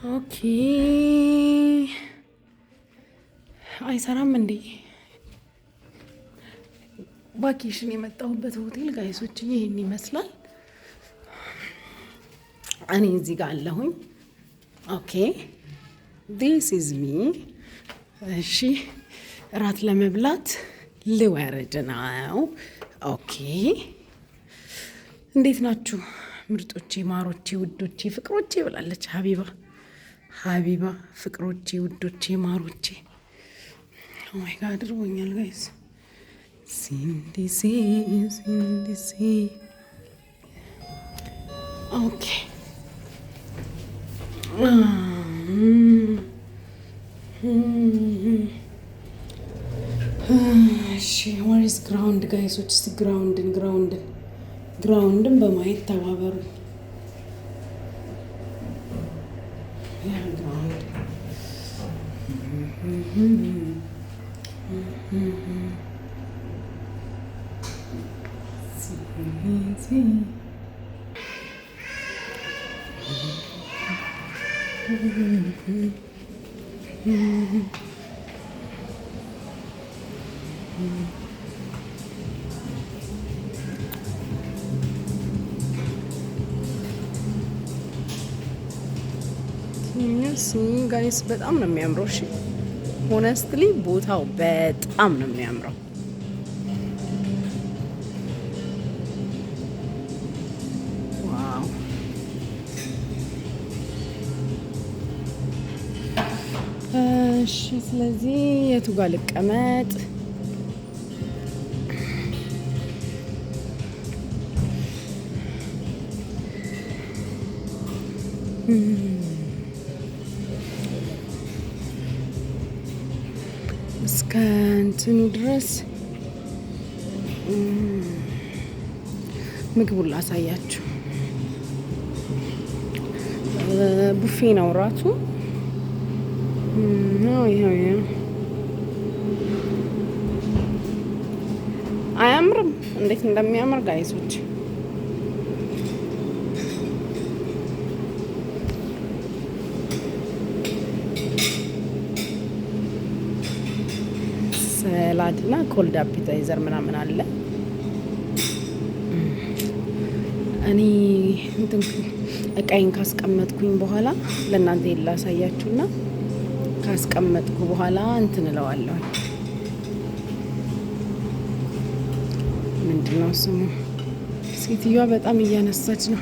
ኦኬ አይሰራም እንዴ? ቫኬሽን የመጣሁበት ሆቴል ጋይሶች ይሄን ይመስላል። እኔ እዚህ ጋር አለሁኝ። ኦኬ ዲስ ኢዝ ሚ። እሺ እራት ለመብላት ልወርድ ነው። ኦኬ እንዴት ናችሁ ምርጦቼ፣ ማሮቼ፣ ውዶቼ፣ ፍቅሮቼ ብላለች ሀቢባ ፍቅሮቼ፣ ውዶቼ፣ ማሮቼ። ኦማይ ጋድ ርቦኛል ጋይስ። ሲንዲሴ ኦኬ እሺ ወሪስ ግራውንድ ጋይሶች፣ እስቲ ግራውንድን በማየት ተባበሩ። ጋይስ በጣም ነው የሚያምረው። እሺ ሆነስትሊ ቦታው በጣም ነው የሚያምረው። ዋው እሺ ስለዚህ የቱ ጋር ልቀመጥ? እስከ እንትኑ ድረስ ምግቡን ላሳያችሁ። ቡፌ ነው ራቱ። አያምርም? እንዴት እንደሚያምር ጋይሶች ሰላድና ኮልድ አፒታይዘር ምናምን አለ። እኔ እንትን እቃይን ካስቀመጥኩኝ በኋላ ለእናንተ ላሳያችሁና ካስቀመጥኩ በኋላ እንትን እለዋለሁ። ምንድነው ስሙ? ሴትዮዋ በጣም እያነሳች ነው።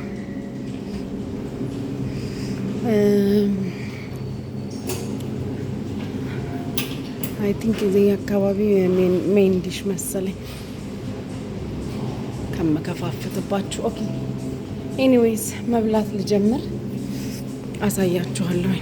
አይ ቲንክ እዚህ አካባቢ ሜን ዲሽ መሰለኝ ከመከፋፍትባችሁ። ኦኬ ኤኒዌይስ መብላት ልጀምር፣ አሳያችኋለሁ።